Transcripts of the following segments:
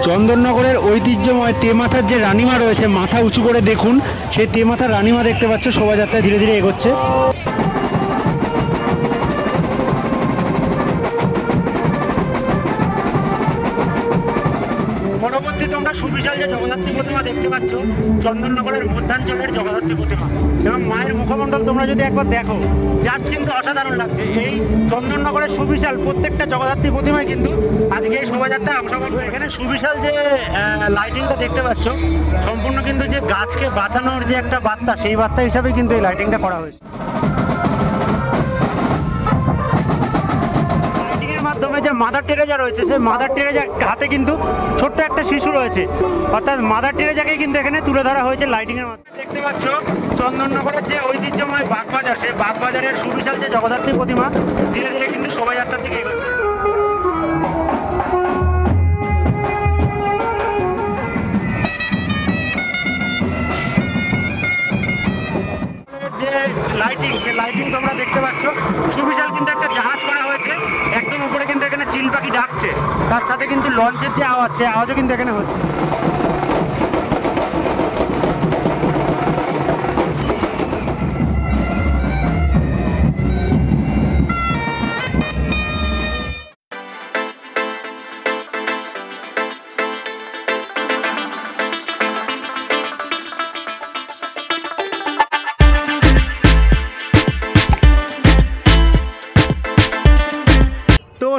চন্দননগরের ঐতিহ্যময় তেমাথার যে রানীমা রয়েছে, মাথা উঁচু করে দেখুন, সেই তেমাথার রানীমা দেখতে পাচ্ছ শোভাযাত্রা ধীরে ধীরে এগোচ্ছে। পরবর্তী তোমরা সুবিশাল যে জগদ্ধাত্রী প্রতিমা দেখতে পাচ্ছ, চন্দননগরের মধ্যাঞ্চলের জগদ্ধাত্রী প্রতিমা, এবং মায়ের মুখমণ্ডল তোমরা যদি একবার দেখো, জাস্ট কিন্তু অসাধারণ লাগছে। এই চন্দননগরের সুবিশাল প্রত্যেকটা জগদ্ধাত্রী প্রতিমায় কিন্তু আজকে এই শোভাযাত্রায় অংশগ্রহণ করে। এখানে সুবিশাল যে লাইটিংটা দেখতে পাচ্ছ, সম্পূর্ণ কিন্তু যে গাছকে বাঁচানোর যে একটা বার্তা, সেই বার্তা হিসাবে কিন্তু এই লাইটিংটা করা হয়েছে। মাধ্যমে যে মাদার টেরেজা রয়েছে, সেই মাদার টেরেজা হাতে কিন্তু ছোট্ট একটা শিশু রয়েছে, অর্থাৎ মাদার টেরেজাকে কিন্তু এখানে তুলে ধরা হয়েছে লাইটিংয়ের মাধ্যমে। দেখতে পাচ্ছ চন্দননগরের যে ঐতিহ্যময় বাগবাজার, সেই বাগবাজারের সুবিশাল যে জগদ্ধাত্রী প্রতিমা ধীরে ধীরে কিন্তু শোভাযাত্রার দিকে এগোচ্ছে। যে লাইটিং, সেই লাইটিং তোমরা দেখতে পাচ্ছ, সুবিশাল কিন্তু একটা জাহাজ করা হয়েছে, একদম উপরে কিন্তু এখানে চিল পাখি ডাকছে, তার সাথে কিন্তু লঞ্চের যে আওয়াজ, সেই আওয়াজও কিন্তু এখানে হচ্ছে।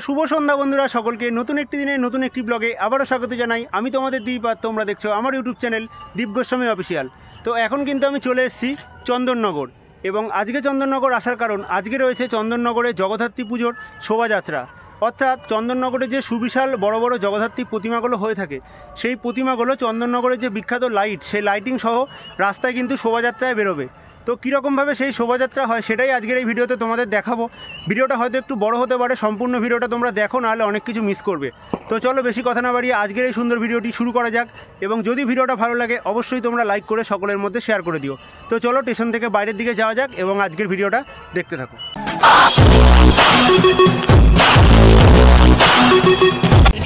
শুভ সন্ধ্যা বন্ধুরা, সকলকে নতুন একটি দিনে নতুন একটি ব্লগে আবারও স্বাগত জানাই। আমি তোমাদের দীপ, আর তোমরা দেখছো আমার ইউটিউব চ্যানেল দীপ গোস্বামী অফিসিয়াল। তো এখন কিন্তু আমি চলে এসেছি চন্দননগর, এবং আজকে চন্দননগর আসার কারণ, আজকে রয়েছে চন্দননগরে জগদ্ধাত্রী পুজোর শোভাযাত্রা। অর্থাৎ চন্দননগরে যে সুবিশাল বড় বড় জগদ্ধাত্রী প্রতিমাগুলো হয়ে থাকে, সেই প্রতিমাগুলো চন্দননগরের যে বিখ্যাত লাইট, সেই লাইটিং সহ রাস্তায় কিন্তু শোভাযাত্রায় বেরোবে। তো কীরকমভাবে সেই শোভাযাত্রা হয় সেটাই আজকের এই ভিডিওতে তোমাদের দেখাবো। ভিডিওটা হয়তো একটু বড় হতে পারে, সম্পূর্ণ ভিডিওটা তোমরা দেখো, নাহলে অনেক কিছু মিস করবে। তো চলো বেশি কথা না বাড়িয়ে আজকের এই সুন্দর ভিডিওটি শুরু করা যাক, এবং যদি ভিডিওটা ভালো লাগে অবশ্যই তোমরা লাইক করে সকলের মধ্যে শেয়ার করে দিও। তো চলো স্টেশন থেকে বাইরের দিকে যাওয়া যাক এবং আজকের ভিডিওটা দেখতে থাকো।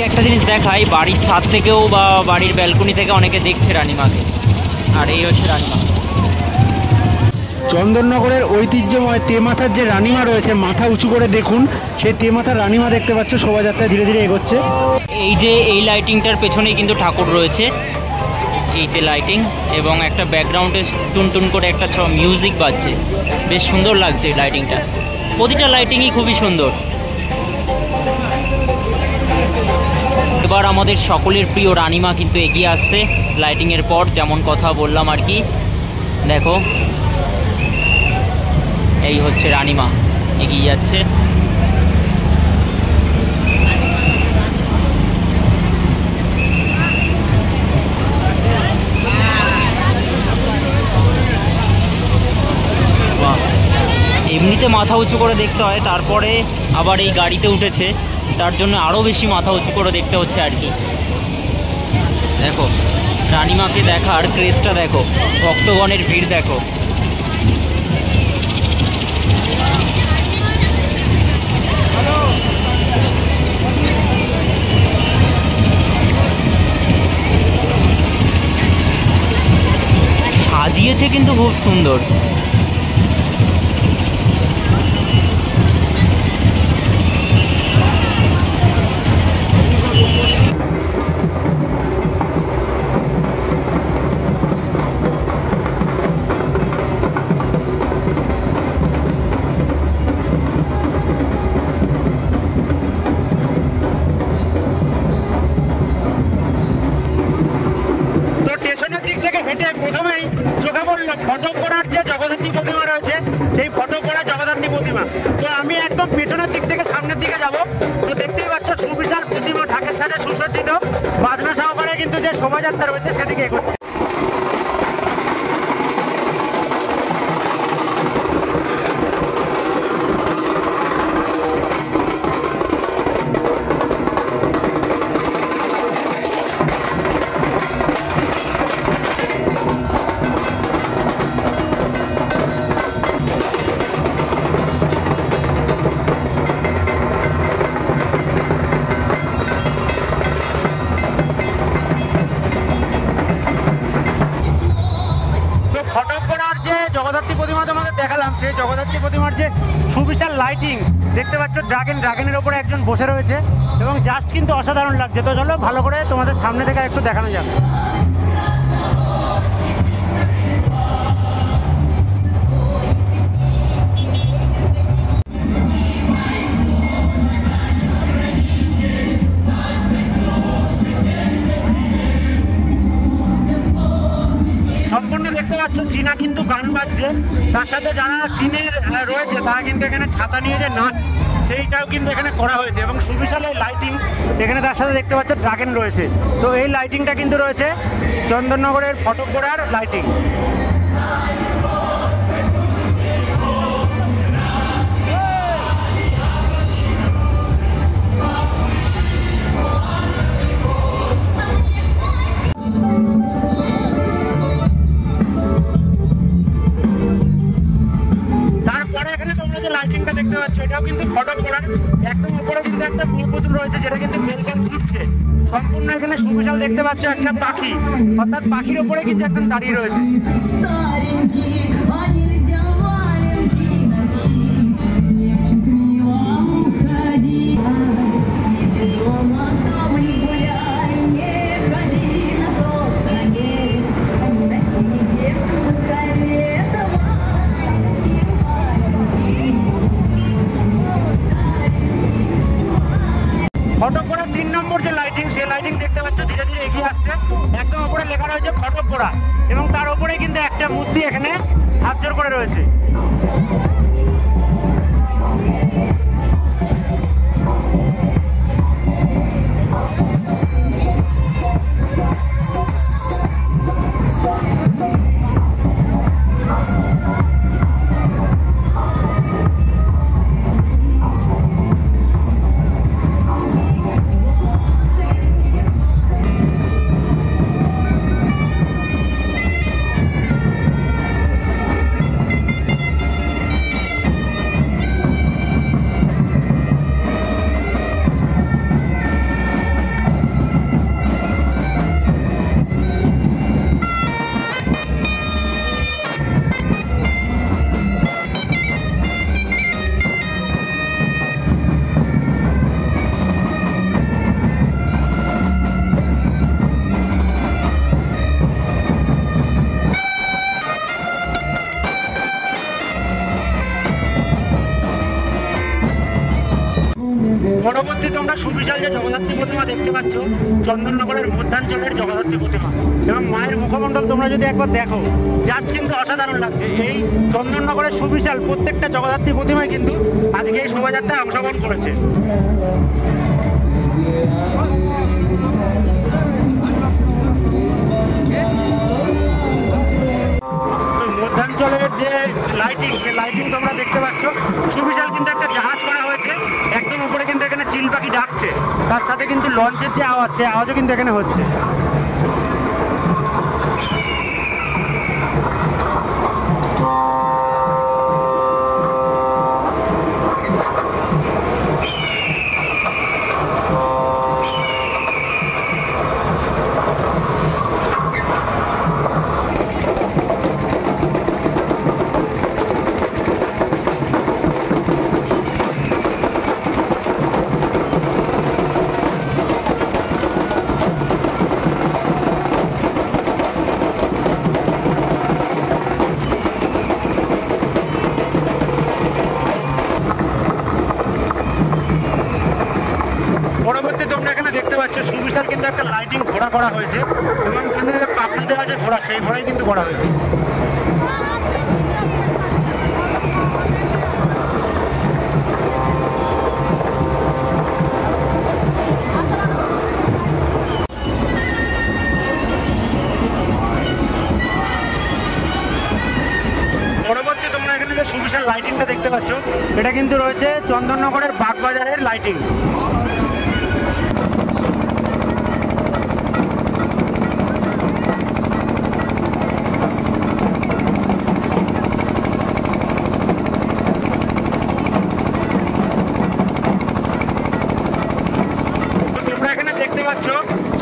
একটা জিনিস দেখাই, বাড়ির ছাদ থেকেও বা বাড়ির ব্যালকনি থেকে অনেকে দেখছে রানীমাকে, আর এই হচ্ছে রানীমা। চন্দননগরের ঐতিহ্যময় তেমাথার যে রানীমা রয়েছে, মাথা উঁচু করে দেখুন, সেই তেমাথার রানীমা দেখতে পাচ্ছ শোভাযাত্রায় ধীরে ধীরে এগোচ্ছে। এই যে এই লাইটিংটার পেছনেই কিন্তু ঠাকুর রয়েছে, এই যে লাইটিং, এবং একটা ব্যাকগ্রাউন্ডে টুনটুন করে একটা মিউজিক বাজছে, বেশ সুন্দর লাগছে এই লাইটিংটা। প্রতিটা লাইটিংই খুবই সুন্দর। এবার আমাদের সকলের প্রিয় রানীমা কিন্তু এগিয়ে আসছে লাইটিংয়ের পর, যেমন কথা বললাম আর কি। দেখো, এই হচ্ছে রানীমা এগিয়ে যাচ্ছে। এমনিতে মাথা উঁচু করে দেখতে হয়, তারপরে আবার এই গাড়িতে উঠেছে, তার জন্য আরও বেশি মাথা উঁচু করে দেখতে হচ্ছে আর কি। দেখো রানীমাকে দেখার ক্রেজটা দেখো, ভক্তগণের ভিড় দেখো। সাজিয়েছে কিন্তু খুব সুন্দর। প্রথমেই চোখে পড়ল ফটোকড়ার যে জগদ্ধাত্রী প্রতিমা রয়েছে, সেই ফটোকড়া জগদ্ধাত্রী প্রতিমা। তো আমি একদম পেছনের দিক থেকে সামনের দিকে যাব। তো দেখতেই পাচ্ছ সুবিশাল প্রতিমা ঢাকের সাথে সুসজ্জিত, বাজনা সহকারে কিন্তু যে শোভাযাত্রা রয়েছে সেদিকে এগোচ্ছে। জগদ্ধাত্রী প্রতিমার যে সুবিশাল লাইটিং দেখতে পাচ্ছ, ড্রাগনের ওপরে একজন বসে রয়েছে এবং জাস্ট কিন্তু অসাধারণ লাগছে। তো চলো ভালো করে তোমাদের সামনে থেকে একটু দেখানো যাক। সম্পূর্ণ দেখতে পাচ্ছ চীনা কিন্তু গান বাজছে, তার সাথে যারা চীনের রয়েছে তারা কিন্তু এখানে ছাতা নিয়ে যে নাচ সেইটাও কিন্তু এখানে করা হয়েছে এবং সুবিশাল এই লাইটিং এখানে, তার সাথে দেখতে পাচ্ছ ড্রাগন রয়েছে। তো এই লাইটিংটা কিন্তু রয়েছে চন্দননগরের ফটকগড়ার লাইটিং। লাইটিংটা দেখতে পাচ্ছ এটাও কিন্তু ফটক করার একদম উপরে কিন্তু একটা পুতুল রয়েছে যেটা কিন্তু বেলকান ঘুরছে। সম্পূর্ণ এখানে সুবিশাল দেখতে পাচ্ছ একটা পাখি, অর্থাৎ পাখির উপরে কিন্তু একদম দাঁড়িয়ে রয়েছে। ফটকগড়ার 3 নম্বর যে লাইটিং, সেই লাইটিং দেখতে পাচ্ছ ধীরে ধীরে এগিয়ে আসছে। একদম উপরে লেখা রয়েছে ফটকগড়া এবং তার উপরে কিন্তু একটা মূর্তি এখানে হাত জোড় করে রয়েছে। পরবর্তী তোমরা সুবিশাল যে জগদ্ধাত্রী প্রতিমা দেখতে পাচ্ছ, চন্দননগরের মধ্যাঞ্চলের জগদ্ধাত্রী প্রতিমা এবং মায়ের মুখমণ্ডল তোমরা যদি একবার দেখো জাস্ট কিন্তু অসাধারণ লাগছে। এই চন্দননগরের সুবিশাল প্রত্যেকটা জগদ্ধাত্রী প্রতিমায় কিন্তু আজকে এই শোভাযাত্রায় অংশগ্রহণ করেছে। মধ্যাঞ্চলের যে লাইটিং, সেই লাইটিং তোমরা দেখতে পাচ্ছ। সুবিশাল কিন্তু একটা জাহাজ করা হয়েছে, একদম উপরে কিন্তু এখানে চিল পাখি ডাকছে, তার সাথে কিন্তু লঞ্চের যে আওয়াজ, সেই আওয়াজও কিন্তু এখানে হচ্ছে। পরবর্তী তোমরা এখানে দেখতে পাচ্ছ সুবিশাল কিন্তু একটা লাইটিং ঘোড়া করা হয়েছে এবং এখানে পাখি দেওয়া যে ঘোড়া, সেই ঘোড়াই কিন্তু করা হয়েছে। পরবর্তী তোমরা এখানে যে সুবিশাল লাইটিংটা দেখতে পাচ্ছ, এটা কিন্তু রয়েছে চন্দননগরের বাগবাজারের লাইটিং।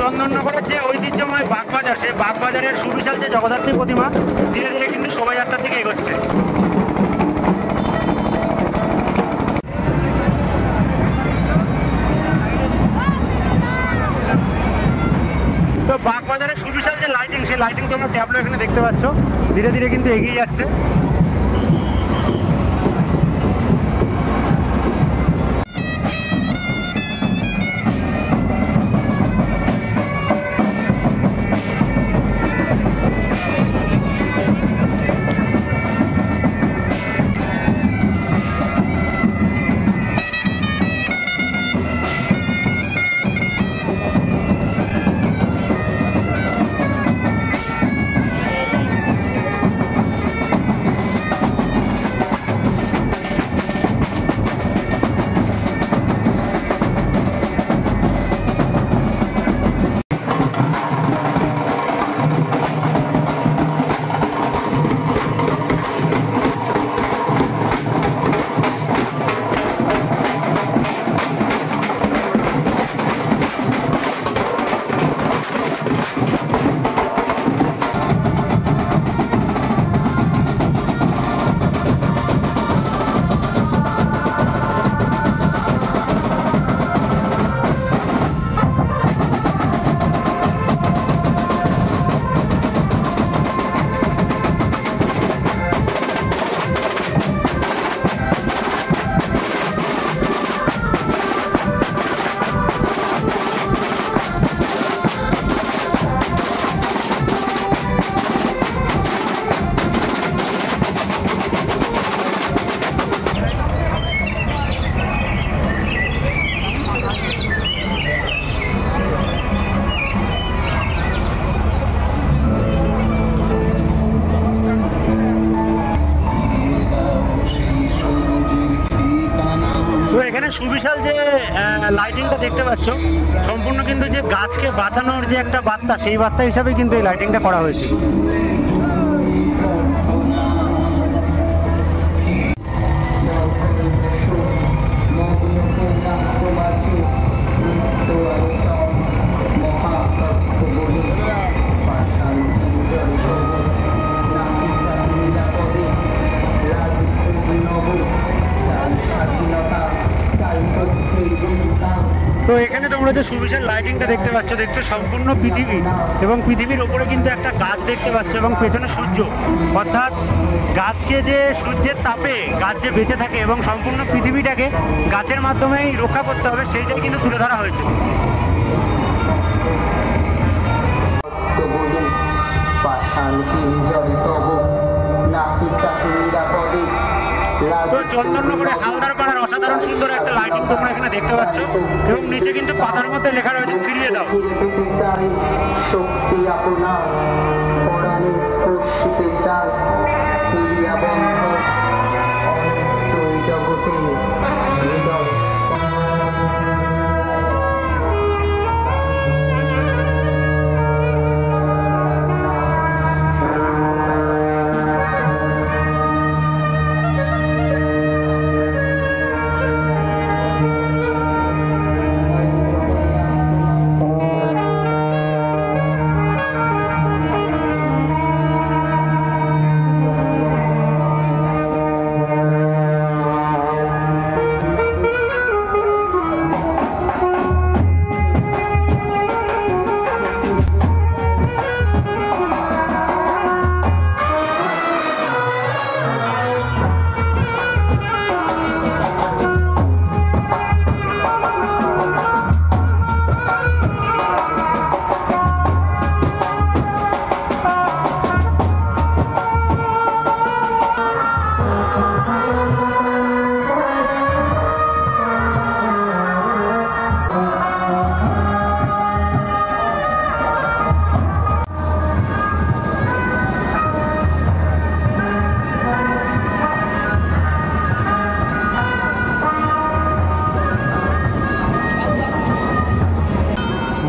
চন্দননগরের যে ঐতিহ্যময় বাগবাজার, সেই বাগবাজারের সুবিশাল যে জগদ্ধাত্রী প্রতিমা ধীরে ধীরে কিন্তু শোভাযাত্রার দিকে এগোচ্ছে। তো বাগবাজারের সুবিশাল যে লাইটিং, সেই লাইটিং তোমরা ট্যাবলো এখানে দেখতে পাচ্ছ, ধীরে ধীরে কিন্তু এগিয়ে যাচ্ছে। সুবিশাল যে লাইটিংটা দেখতে পাচ্ছ, সম্পূর্ণ কিন্তু যে গাছকে বাঁচানোর যে একটা বার্তা, সেই বার্তা হিসাবে কিন্তু এই লাইটিংটা করা হয়েছে। তো এখানে তোমরা যে সুবিশাল লাইটিংটা দেখতে পাচ্ছ, দেখছো সম্পূর্ণ পৃথিবী, এবং পৃথিবীর ওপরে কিন্তু একটা গাছ দেখতে পাচ্ছ, এবং পেছনে সূর্য। অর্থাৎ গাছকে যে সূর্যের তাপে গাছ যে বেঁচে থাকে এবং সম্পূর্ণ পৃথিবীটাকে গাছের মাধ্যমেই রক্ষা করতে হবে, সেইটাই কিন্তু তুলে ধরা হয়েছে। তো চন্দননগরে হালদার পাড়ার অসাধারণ সুন্দর একটা লাইটিং তোমরা এখানে দেখতে পাচ্ছ, এবং নিচে কিন্তু পাতার মধ্যে লেখা রয়েছে ফিরিয়ে দাও। শক্তি আপনার পরাণে স্পর্শিতে চায় ছিড়িয়া বন্ধ জগতে হৃদয়।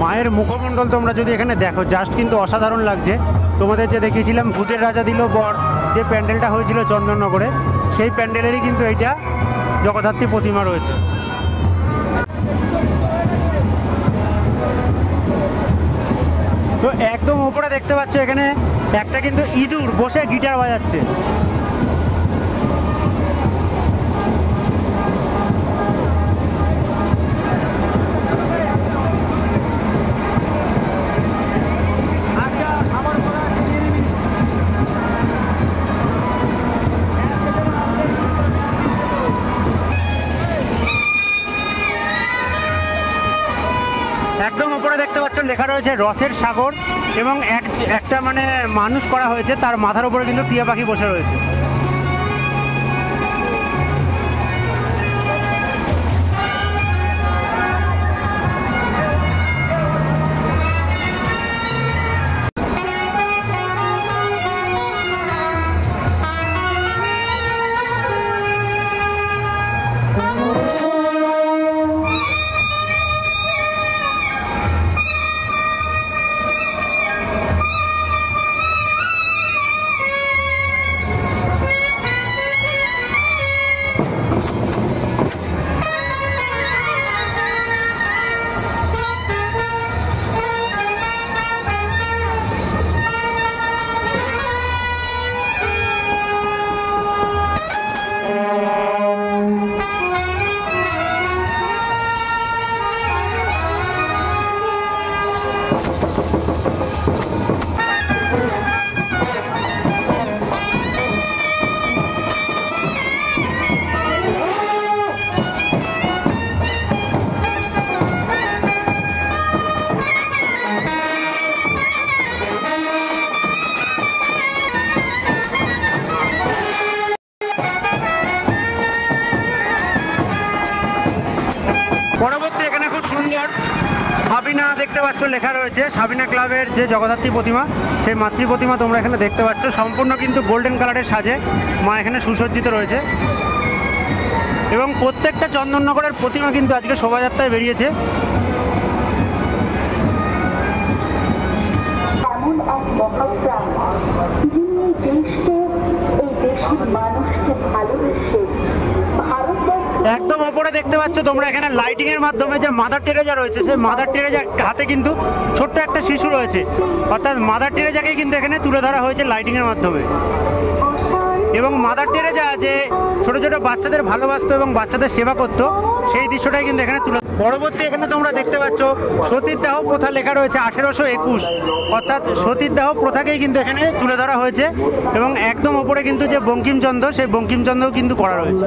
মায়ের মুখমণ্ডল তোমরা যদি এখানে দেখো, জাস্ট কিন্তু অসাধারণ লাগছে। তোমাদের যে দেখিয়েছিলাম ভূতের রাজা দিল বর, যে প্যান্ডেলটা হয়েছিল চন্দননগরে, সেই প্যান্ডেলেরই কিন্তু এইটা জগদ্ধাত্রী প্রতিমা রয়েছে। তো একদম উপরে দেখতে পাচ্ছ এখানে একটা কিন্তু ইঁদুর বসে গিটার বাজাচ্ছে। রয়েছে রথের সাগর এবং একটা মানে মানুষ করা হয়েছে, তার মাথার উপরে কিন্তু টিয়া পাখি বসে রয়েছে। পরবর্তী এখানে খুব সুন্দর সাবিনা দেখতে পাচ্ছ লেখা রয়েছে, সাবিনা ক্লাবের যে জগদ্ধাত্রী প্রতিমা, সেই মাতৃ প্রতিমা তোমরা এখানে দেখতে পাচ্ছ। সম্পূর্ণ কিন্তু গোল্ডেন কালারের সাজে মা এখানে সুসজ্জিত রয়েছে এবং প্রত্যেকটা চন্দননগরের প্রতিমা কিন্তু আজকে শোভাযাত্রায় বেরিয়েছে। এমন এক মহাপ্রাণ যিনি এই দেশকে, এই দেশের মানুষকে ভালোবেসে একদম ওপরে দেখতে পাচ্ছ তোমরা এখানে লাইটিং এর মাধ্যমে যে মাদার টেরেজা রয়েছে, সেই মাদার টেরেজা হাতে কিন্তু ছোট্ট একটা শিশু রয়েছে, অর্থাৎ মাদার টেরেজাকে কিন্তু এখানে তুলে ধরা হয়েছে লাইটিং এর মাধ্যমে। এবং মাদার টেরেজা যে ছোট ছোট বাচ্চাদের ভালোবাসতো এবং বাচ্চাদের সেবা করতো, সেই দৃশ্যটাই কিন্তু এখানে তুলে। পরবর্তী এখানে তোমরা দেখতে পাচ্ছ সতীদাহ প্রথা লেখা রয়েছে 1821, অর্থাৎ সতীদাহ প্রথাকেই কিন্তু এখানে তুলে ধরা হয়েছে এবং একদম ওপরে কিন্তু যে বঙ্কিমচন্দ্র, সেই বঙ্কিমচন্দ্রও কিন্তু করা রয়েছে।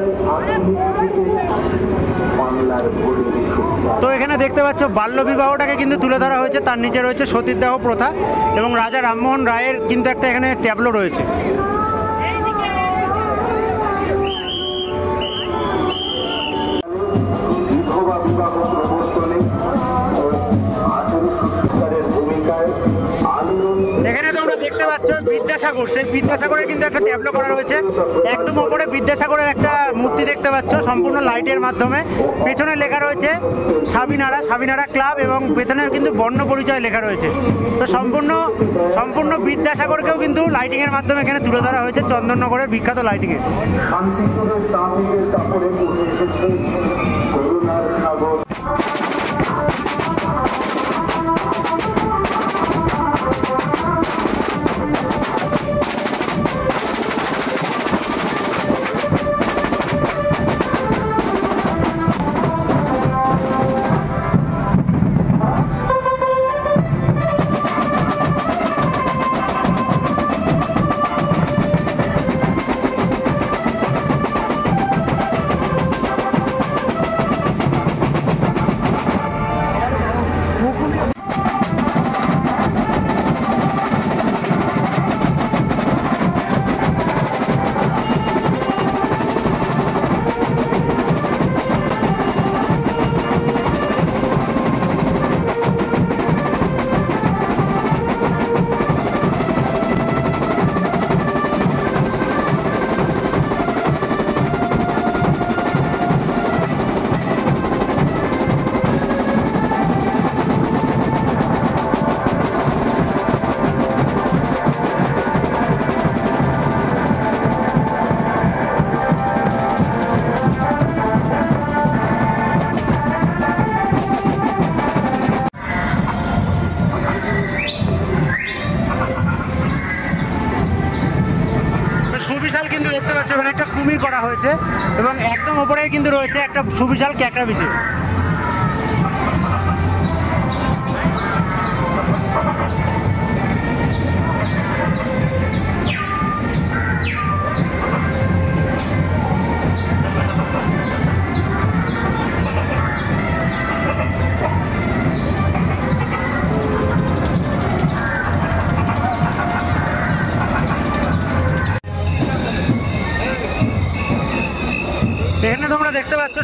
তো এখানে দেখতে পাচ্ছ বাল্য বিবাহটাকে কিন্তু তুলে ধরা হয়েছে, তার নিচে রয়েছে সতীদাহ প্রথা এবং রাজা রামমোহন রায়ের কিন্তু একটা এখানে ট্যাবলো রয়েছে। এখানে তোমরা দেখতে পাচ্ছ বিদ্যাসাগর, সেই বিদ্যাসাগরের কিন্তু একটা ট্যাবলো করা রয়েছে। একদম ওপরে বিদ্যাসাগরের একটা মূর্তি দেখতে পাচ্ছ সম্পূর্ণ লাইটের মাধ্যমে। পেছনে লেখা রয়েছে সাবিনারা ক্লাব এবং পেছনে কিন্তু বর্ণ পরিচয় লেখা রয়েছে। তো সম্পূর্ণ বিদ্যাসাগরকেও কিন্তু লাইটিং এর মাধ্যমে এখানে তুলে ধরা হয়েছে, চন্দননগরের বিখ্যাত লাইটিং এ। কুমির করা হয়েছে এবং একদম উপরেই কিন্তু রয়েছে একটা সুবিশাল ক্যাকড়া বিচি।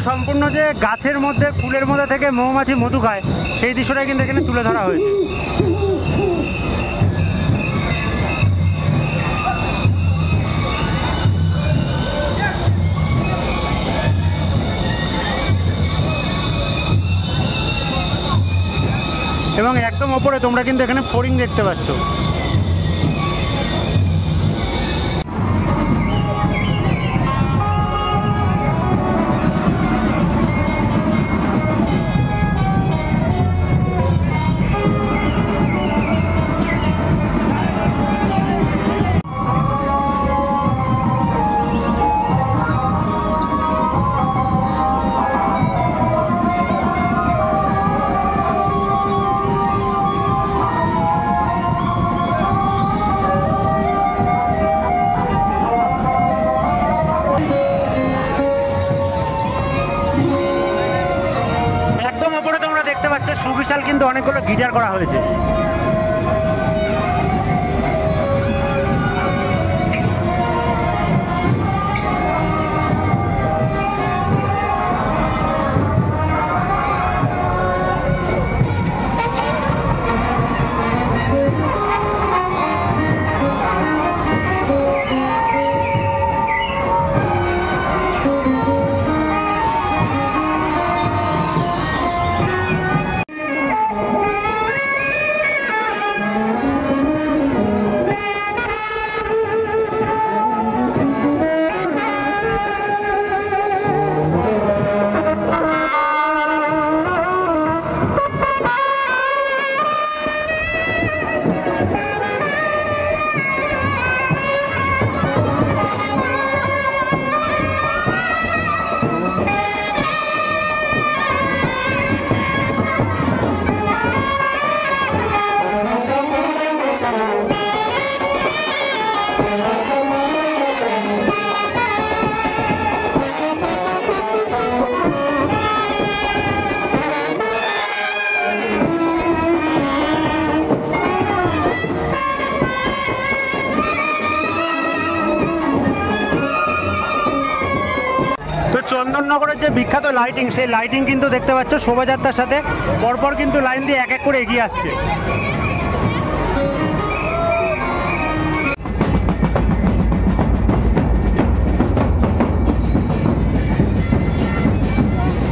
সম্পূর্ণ যে গাছের মধ্যে ফুলের মধ্যে থেকে মৌমাছি মধু খায় সেই দৃশ্যটাই কিন্তু এখানে তুলে ধরা হয়েছে। এবং একদম ওপরে তোমরা কিন্তু এখানে ফড়িং দেখতে পাচ্ছ। সুবিশাল কিন্তু অনেকগুলো গিটার করা হয়েছে। চন্দননগরের যে বিখ্যাত লাইটিং, সেই লাইটিং কিন্তু দেখতে পাচ্ছ শোভাযাত্রার সাথে পরপর কিন্তু লাইন দিয়ে এক এক করে এগিয়ে আসছে।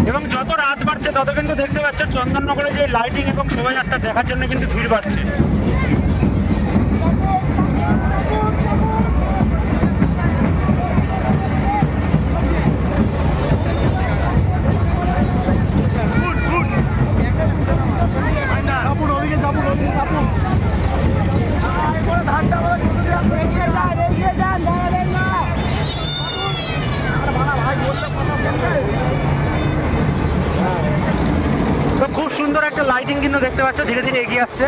এবং যত রাত বাড়ছে তত কিন্তু দেখতে পাচ্ছ চন্দননগরে যে লাইটিং এবং শোভাযাত্রা দেখার জন্য কিন্তু ভিড় বাড়ছে। তো খুব সুন্দর একটা লাইটিং কিন্তু দেখতে পাচ্ছ ধীরে ধীরে এগিয়ে আসছে।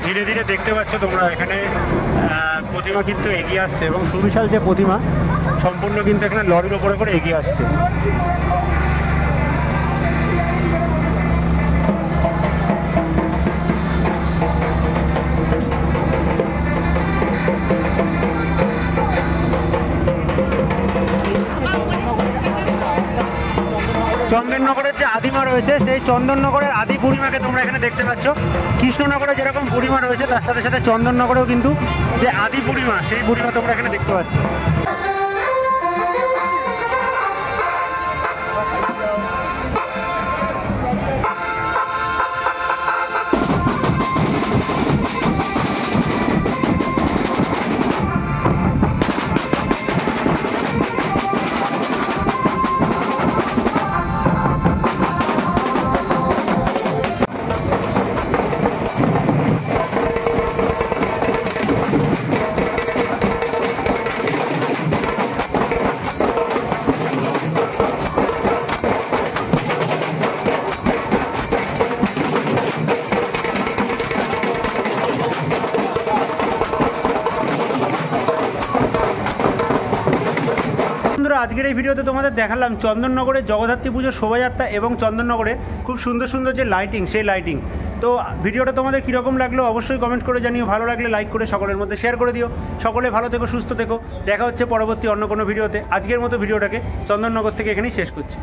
ধীরে ধীরে দেখতে পাচ্ছ তোমরা এখানে প্রতিমা কিন্তু এগিয়ে আসছে এবং সুবিশাল যে প্রতিমা সম্পূর্ণ কিন্তু এখানে লরির ওপরে করে এগিয়ে আসছে। চন্দননগরের যে আদিমা রয়েছে সেই চন্দননগরের আদি বুড়িমাকে তোমরা এখানে দেখতে পাচ্ছ। কৃষ্ণনগরে যেরকম বুড়িমা রয়েছে তার সাথে সাথে চন্দননগরেও কিন্তু যে আদি বুড়িমা সেই বুড়িমা তোমরা এখানে দেখতে পাচ্ছ। আজকের এই ভিডিওতে তোমাদের দেখালাম চন্দননগরের জগদ্ধাত্রী পুজোর শোভাযাত্রা এবং চন্দননগরে খুব সুন্দর সুন্দর যে লাইটিং, সেই লাইটিং। তো ভিডিওটা তোমাদের কীরকম লাগলো অবশ্যই কমেন্ট করে জানিও, ভালো লাগলে লাইক করে সকলের মধ্যে শেয়ার করে দিও। সকলে ভালো থেকো, সুস্থ থেকো, দেখা হচ্ছে পরবর্তী অন্য কোনো ভিডিওতে। আজকের মতো ভিডিওটাকে চন্দননগর থেকে এখানেই শেষ করছি।